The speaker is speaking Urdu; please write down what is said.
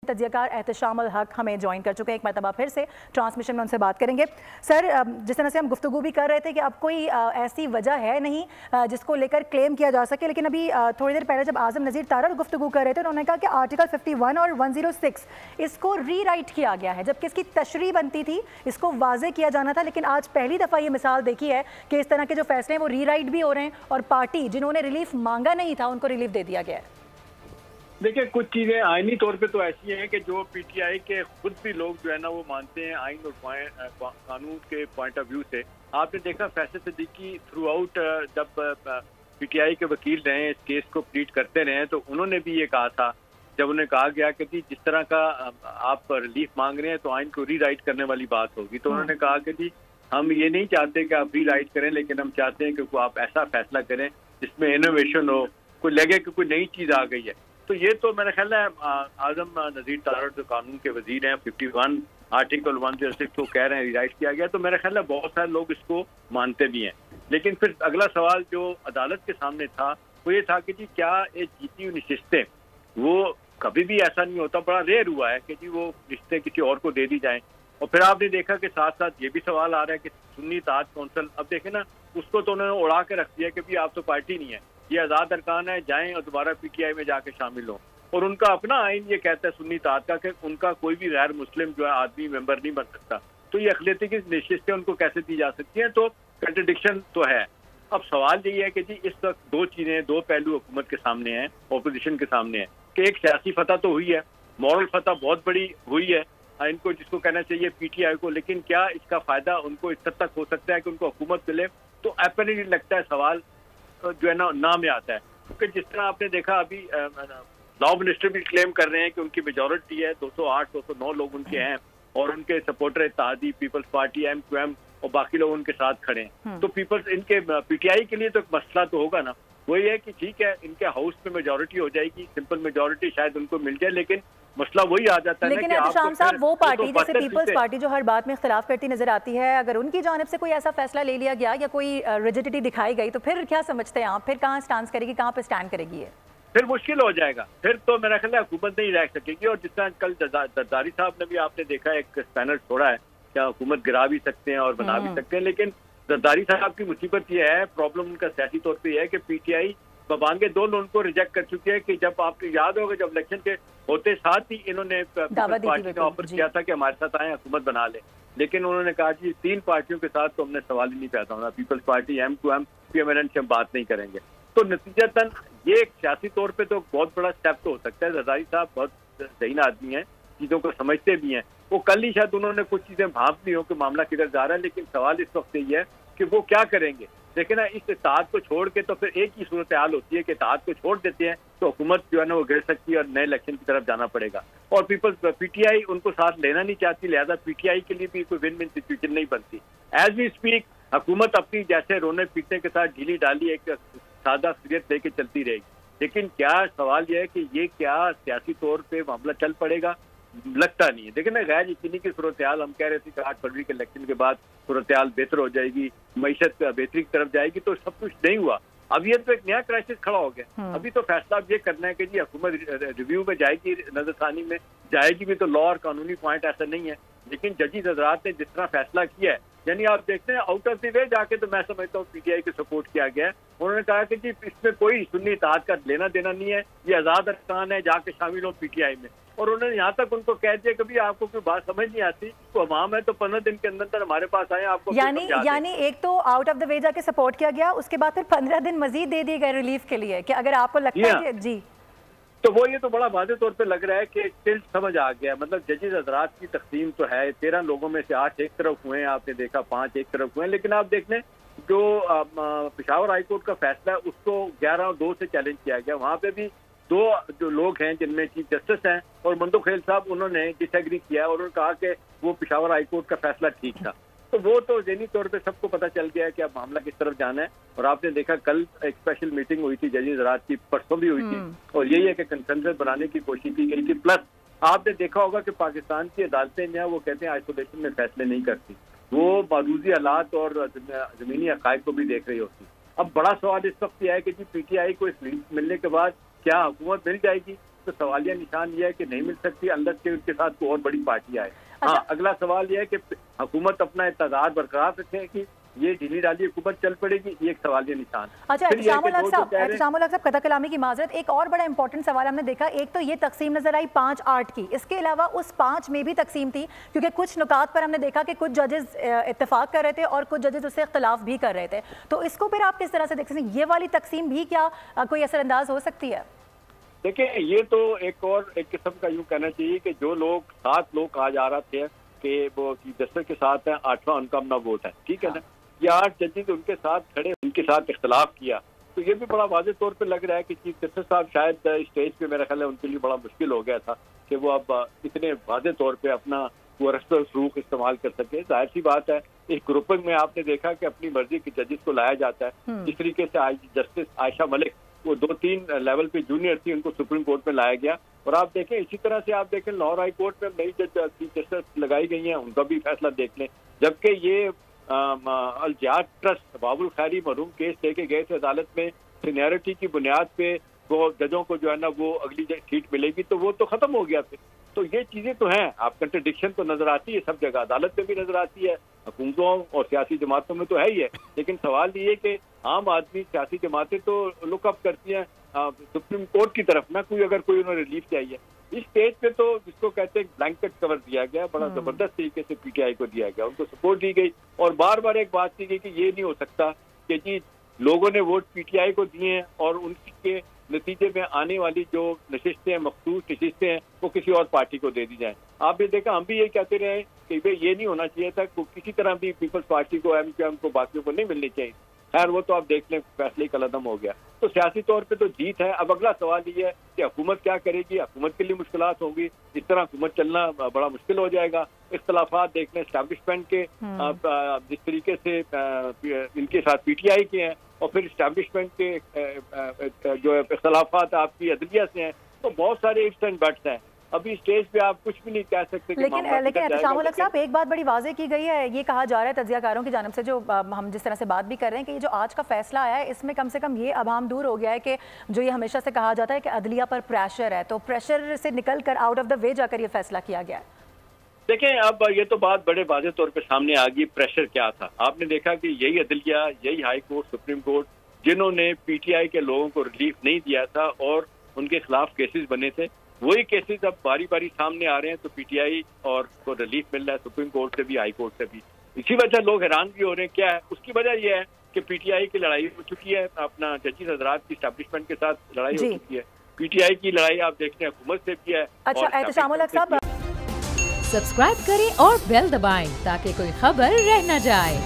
تجزیہ کار احتشام الحق ہمیں جوائن کر چکے ہیں، ایک مرتبہ پھر سے ٹرانسمیشن میں ان سے بات کریں گے۔ سر، جس طرح سے ہم گفتگو بھی کر رہے تھے کہ اب کوئی ایسی وجہ ہے نہیں جس کو لے کر کلیم کیا جا سکے، لیکن ابھی تھوڑی دیر پہلے جب اعظم نذیر تارڑ گفتگو کر رہے تھے، انہوں نے کہا کہ آرٹیکل 51 اور 106 اس کو ری رائٹ کیا گیا ہے، جبکہ اس کی تشریح بنتی تھی، اس کو واضح کیا جانا تھا، لیکن آج پہلی دفعہ یہ مثال دیکھی ہے کہ اس طرح کے جو فیصلے ہیں وہ ری رائٹ بھی ہو رہے ہیں اور پارٹی جنہوں نے ریلیف مانگا نہیں تھا ان کو ریلیف دے دیا گیا ہے۔ دیکھیں، کچھ چیزیں آئینی طور پہ تو ایسی ہیں کہ جو پی ٹی آئی کے خود بھی لوگ جو ہے نا وہ مانتے ہیں آئین اور قانون کے پوائنٹ آف ویو سے۔ آپ نے دیکھا فیصل صدیقی تھرو آؤٹ جب پی ٹی آئی کے وکیل رہے، اس کیس کو پلیڈ کرتے رہے، تو انہوں نے بھی یہ کہا تھا جب انہیں کہا گیا کہ جی جس طرح کا آپ ریلیف مانگ رہے ہیں تو آئین کو ری رائٹ کرنے والی بات ہوگی، تو انہوں نے کہا کہ جی ہم یہ نہیں چاہتے کہ آپ ری رائٹ کریں، لیکن ہم چاہتے ہیں کہ آپ ایسا فیصلہ کریں جس میں انوویشن ہو، کوئی لگے کہ کوئی نئی چیز آ گئی ہے۔ تو یہ تو میرا خیال ہے اعظم نذیر تارڑ جو قانون کے وزیر ہیں، 51 آرٹیکل 106 کو کہہ رہے ہیں ری رائٹ کیا گیا، تو میرا خیال ہے بہت سارے لوگ اس کو مانتے بھی ہیں۔ لیکن پھر اگلا سوال جو عدالت کے سامنے تھا وہ یہ تھا کہ جی کیا یہ جیتی ہوئی نشستیں، وہ کبھی بھی ایسا نہیں ہوتا، بڑا ریئر ہوا ہے کہ جی وہ نشستیں کسی اور کو دے دی جائیں۔ اور پھر آپ نے دیکھا کہ ساتھ ساتھ یہ بھی سوال آ رہا ہے کہ سنی اتحاد کونسل، اب دیکھیں نا اس کو تو انہوں نے اڑا کے رکھ دیا کہ بھی آپ تو پارٹی نہیں ہے، یہ آزاد ارکان ہے، جائیں اور دوبارہ پی ٹی آئی میں جا کے شامل ہوں۔ اور ان کا اپنا آئین یہ کہتا ہے سنی اتحاد کا کہ ان کا کوئی بھی غیر مسلم جو ہے آدمی ممبر نہیں بن سکتا، تو یہ اقلیتی کی نشستیں ان کو کیسے دی جا سکتی ہیں؟ تو کنٹرڈکشن تو ہے۔ اب سوال یہی ہے کہ جی اس وقت دو چیزیں، دو پہلو حکومت کے سامنے ہیں، اپوزیشن کے سامنے ہیں، کہ ایک سیاسی فتح تو ہوئی ہے، مورل فتح بہت بڑی ہوئی ہے ان کو، جس کو کہنا چاہیے پی ٹی آئی کو، لیکن کیا اس کا فائدہ ان کو اس حد تک ہو سکتا ہے کہ ان کو حکومت ملے؟ تو ایپریلی لگتا ہے سوال جو ہے نا میں آتا ہے، کیونکہ جس طرح آپ نے دیکھا ابھی لاء منسٹر بھی کلیم کر رہے ہیں کہ ان کی میجورٹی ہے، 208 209 لوگ ان کے ہیں، اور ان کے سپورٹر اتحادی پیپلز پارٹی ایم کیو ایم اور باقی لوگ ان کے ساتھ کھڑے ہیں۔ تو پیپلز ان کے پی ٹی آئی کے لیے تو ایک مسئلہ تو ہوگا نا، وہ یہ ہے کہ ٹھیک ہے ان کے ہاؤس میں میجورٹی ہو جائے گی، سمپل میجورٹی شاید ان کو مل جائے، لیکن مسئلہ وہی آ جاتا ہے لیکن احتشام صاحب وہ پارٹی جیسے پیپلز پارٹی جو ہر بات میں اختلاف کرتی نظر آتی ہے، اگر ان کی جانب سے کوئی ایسا فیصلہ لے لیا گیا یا کوئی ریجڈیٹی دکھائی گئی تو پھر کیا سمجھتے ہیں آپ؟ پھر کہاں سٹانس کرے گی، کہاں پہ سٹینڈ کرے گی؟ پھر مشکل ہو جائے گا، پھر تو میرا خیال ہے حکومت نہیں رہ سکے گی۔ اور جس طرح کل زرداری صاحب نے بھی آپ نے دیکھا ایک اسپینر چھوڑا ہے، کیا حکومت گرا بھی سکتے ہیں اور بنا بھی سکتے ہیں، لیکن زرداری صاحب کی مصیبت یہ ہے، پرابلم ان کا سیاسی طور پہ یہ ہے کہ پی ٹی آئی ببانگے دو لوگوں کو ریجیکٹ کر چکی ہے، کہ جب آپ کو یاد ہوگا جب الیکشن کے ہوتے ساتھ ہی انہوں نے پارٹی نے آفر کیا تھا کہ ہمارے ساتھ آئیں حکومت بنا لیں، لیکن انہوں نے کہا کہ تین پارٹیوں کے ساتھ تو ہم نے سوال ہی نہیں پیدا ہونا، پیپلز پارٹی ایم کیو ایم پی ایم ایل این سے ہم بات نہیں کریں گے۔ تو نتیجتاً یہ ایک سیاسی طور پہ تو بہت بڑا سٹیپ تو ہو سکتا ہے۔ زرداری صاحب بہت ذہین آدمی ہیں، چیزوں کو سمجھتے بھی ہیں، وہ کل ہی شاید انہوں نے کچھ چیزیں بھانپ لی ہوں کہ معاملہ کدھر جا رہا ہے، لیکن سوال اس وقت یہی ہے کہ وہ کیا کریں گے۔ دیکھیں نا، اس اتحاد کو چھوڑ کے تو پھر ایک ہی صورتحال ہوتی ہے کہ اتحاد کو چھوڑ دیتے ہیں تو حکومت جو ہے نا وہ گر سکتی ہے اور نئے الیکشن کی طرف جانا پڑے گا، اور پیپلز پی ٹی آئی ان کو ساتھ لینا نہیں چاہتی، لہذا پی ٹی آئی کے لیے بھی کوئی ون ون سچویشن نہیں بنتی۔ ایز وی اسپیک حکومت اپنی جیسے رونے پیٹنے کے ساتھ ڈھیلی ڈالی ایک سادہ اکثریت لے کے چلتی رہے گی، لیکن کیا سوال یہ ہے کہ یہ کیا سیاسی طور پہ معاملہ چل پڑے گا؟ لگتا نہیں ہے۔ دیکھیں نا، غیر یقینی کی صورتحال ہم کہہ رہے تھے کہ 8 فروری کے الیکشن کے بعد صورتحال بہتر ہو جائے گی، معیشت بہتری کی طرف جائے گی، تو سب کچھ نہیں ہوا۔ اب یہ تو ایک نیا کرائسس کھڑا ہو گیا۔ ابھی تو فیصلہ اب یہ کرنا ہے کہ جی حکومت ریویو میں جائے گی، نظر ثانی میں جائے گی بھی، تو لا اور قانونی پوائنٹ ایسا نہیں ہے، لیکن ججز حضرات نے جس طرح فیصلہ کیا ہے، یعنی آپ دیکھتے ہیں آؤٹ آف دی وے جا کے، تو میں سمجھتا ہوں پی ٹی آئی کو سپورٹ کیا گیا ہے۔ انہوں نے کہا کہ جی اس میں کوئی سنی اتحاد کا لینا دینا نہیں ہے، یہ آزاد ارکان ہے، جا کے شامل ہوں پی ٹی آئی میں۔ اور انہوں نے یہاں تک ان کو کہہ دیا کہ بھی آپ کو کوئی بات سمجھ نہیں آتی تو عوام ہے تو 15 دن کے اندر ہمارے پاس آئے، آپ کو یعنی ایک تو آؤٹ آف دا وے جا کے سپورٹ کیا گیا، اس کے بعد پھر 15 دن مزید دے دیے گئے ریلیف کے لیے، کہ اگر آپ کو لگتا ہے کہ جی تو وہ یہ تو بڑا واضح طور پہ لگ رہا ہے کہ ٹلٹ سمجھ آ گیا۔ مطلب ججز حضرات کی تقسیم تو ہے، 13 لوگوں میں سے 8 ایک طرف ہوئے ہیں، آپ نے دیکھا 5 ایک طرف ہوئے ہیں، لیکن آپ دیکھ لیں جو پشاور ہائی کورٹ کا فیصلہ ہے اس کو 11-2 سے چیلنج کیا گیا، وہاں پہ بھی 2 جو لوگ ہیں جن میں چیف جسٹس ہیں اور مندو خیل صاحب، انہوں نے ڈس ایگری کیا اور انہوں نے کہا کہ وہ پشاور ہائی کورٹ کا فیصلہ ٹھیک تھا۔ تو وہ تو ذہنی طور پہ سب کو پتہ چل گیا ہے کہ اب معاملہ کس طرف جانا ہے، اور آپ نے دیکھا کل ایک اسپیشل میٹنگ ہوئی تھی ججز حضرات کی، پرسوں بھی ہوئی تھی، اور یہی ہے کہ کنسنسس بنانے کی کوشش کی گئی تھی۔ پلس آپ نے دیکھا ہوگا کہ پاکستان کی عدالتیں جو ہیں وہ کہتے ہیں آئسولیشن میں فیصلے نہیں کرتی، وہ معروضی حالات اور زمینی حقائق کو بھی دیکھ رہی ہوتی۔ اب بڑا سوال اس وقت یہ ہے کہ جی پی ٹی آئی کو اس لیڈ ملنے کے بعد کیا حکومت مل جائے گی؟ تو سوالیہ نشان یہ ہے کہ نہیں مل سکتی انلیس کہ ان کے ساتھ کوئی اور بڑی پارٹی آئے. اچھا. ہاں اگلا سوال یہ ہے کہ حکومت اپنا اتحاد برقرار رکھے کہ یہ ڈھیلی ڈالی حکومت چل پڑے گی, یہ ایک سوالیہ نشان. اچھا احتشام الحق صاحب قطع کلامی کی معذرت, ایک اور بڑا امپورٹنٹ سوال ہم نے دیکھا, ایک تو یہ تقسیم نظر آئی 5-8 کی, اس کے علاوہ اس 5 میں بھی تقسیم تھی کیونکہ کچھ نکات پر ہم نے دیکھا کہ کچھ ججز اتفاق کر رہے تھے اور کچھ ججز اس سے اختلاف بھی کر رہے تھے, تو اس کو پھر آپ کس طرح سے دیکھ سکتے ہیں, یہ والی تقسیم بھی کیا کوئی اثر انداز ہو سکتی ہے؟ دیکھیں یہ تو ایک قسم کا یوں کہنا چاہیے کہ جو لوگ 7 لوگ کہا جا رہا تھے کہ وہ دستر کے ساتھ ہیں, 8واں ان کا اپنا ووٹ ہے, ٹھیک ہے نا, یہ 8 ججز ان کے ساتھ کھڑے, ان کے ساتھ اختلاف کیا, تو یہ بھی بڑا واضح طور پہ لگ رہا ہے کہ چیف جسٹس صاحب شاید اسٹیج پہ میرا خیال ہے ان کے لیے بڑا مشکل ہو گیا تھا کہ وہ اب اتنے واضح طور پہ اپنا وہ رسم و سلوک استعمال کر سکے. ظاہر سی بات ہے اس گروپنگ میں آپ نے دیکھا کہ اپنی مرضی کے ججز کو لایا جاتا ہے. اس طریقے سے جسٹس عائشہ ملک وہ 2-3 لیول پہ جونیئر تھی, ان کو سپریم کورٹ میں لایا گیا, اور آپ دیکھیں اسی طرح سے آپ دیکھیں لاہور ہائی کورٹ میں نئی چیف جسٹس لگائی گئی ہیں, ان کا بھی فیصلہ دیکھ لیں. جبکہ یہ الجہاد ٹرسٹ باب الخیری مرحوم کیس لے کے گئے تھے عدالت میں, سینیرٹی کی بنیاد پہ وہ ججوں کو جو ہے نا وہ اگلی سیٹ ملے گی, تو وہ تو ختم ہو گیا پھر. تو یہ چیزیں تو ہیں, آپ کنٹرڈکشن تو نظر آتی ہے سب جگہ, عدالت میں بھی نظر آتی ہے, حکومتوں اور سیاسی جماعتوں میں تو ہے ہی ہے, لیکن سوال یہ کہ عام آدمی سیاسی جماعتیں تو لک اپ کرتی ہیں سپریم کورٹ کی طرف نا, کوئی انہیں ریلیف چاہیے. اس اسٹیج پہ تو جس کو کہتے ہیں بلینکٹ کور دیا گیا, بڑا زبردست طریقے سے پی ٹی آئی کو دیا گیا, ان کو سپورٹ دی گئی, اور بار بار ایک بات کی گئی کہ یہ نہیں ہو سکتا کہ جی لوگوں نے ووٹ پی ٹی آئی کو دیے ہیں اور ان کے نتیجے میں آنے والی جو نشستیں ہیں, مخصوص نشستیں ہیں, وہ کسی اور پارٹی کو دے دی جائیں. آپ نے دیکھا ہم بھی یہ کہتے رہے کہ یہ نہیں ہونا چاہیے تھا, کسی طرح بھی پیپلز پارٹی کو, ایم کیو ایم کو, باقیوں کو نہیں ملنی چاہیے. خیر وہ تو آپ دیکھ لیں فیصلے کا قدم ہو گیا, تو سیاسی طور پہ تو جیت ہے. اب اگلا سوال یہ ہے کہ حکومت کیا کرے گی, حکومت کے لیے مشکلات ہوں گی, اس طرح حکومت چلنا بڑا مشکل ہو جائے گا. اختلافات دیکھ لیں اسٹیبلشمنٹ کے, جس طریقے سے ان کے ساتھ پی ٹی آئی کے ہیں, اور پھر اسٹیبلشمنٹ کے جو اختلافات آپ کی عدلیہ سے ہیں, تو بہت سارے ifs اینڈ بٹس ہیں. ابھی اسٹیج پہ آپ کچھ بھی نہیں کہہ سکتے. لیکن احتشام الحق صاحب ایک بات بڑی واضح کی گئی ہے, یہ کہا جا رہا ہے تجزیہ کاروں کی جانب سے, جو ہم جس طرح سے بات بھی کر رہے ہیں, کہ یہ جو آج کا فیصلہ آیا ہے اس میں کم سے کم یہ ابہام دور ہو گیا ہے کہ جو یہ ہمیشہ سے کہا جاتا ہے کہ عدلیہ پر پریشر ہے, تو پریشر سے نکل کر آؤٹ آف دا وے جا کر یہ فیصلہ کیا گیا ہے. دیکھیں اب یہ تو بات بڑے واضح طور پہ سامنے آ گئی, پریشر کیا تھا. آپ نے دیکھا کہ یہی عدلیہ, یہی ہائی کورٹ, سپریم کورٹ, جنہوں نے پی ٹی آئی کے لوگوں کو ریلیف نہیں دیا تھا اور ان کے خلاف کیسز بنے تھے, وہی کیسز اب باری باری سامنے آ رہے ہیں, تو پی ٹی آئی اور کو ریلیف مل رہا ہے سپریم کورٹ سے بھی, ہائی کورٹ سے بھی. اسی وجہ لوگ حیران بھی ہو رہے ہیں. کیا ہے اس کی وجہ؟ یہ ہے کہ پی ٹی آئی کی لڑائی ہو چکی ہے, اپنا ججز حضرات کی اسٹیبلشمنٹ کے ساتھ لڑائی ہو چکی ہے. پی ٹی آئی کی لڑائی آپ دیکھتے ہیں حکومت سے بھی ہے. اچھا احتشام الحق صاحب سبسکرائب کریں اور بیل دبائیں تاکہ کوئی خبر رہ نہ جائے.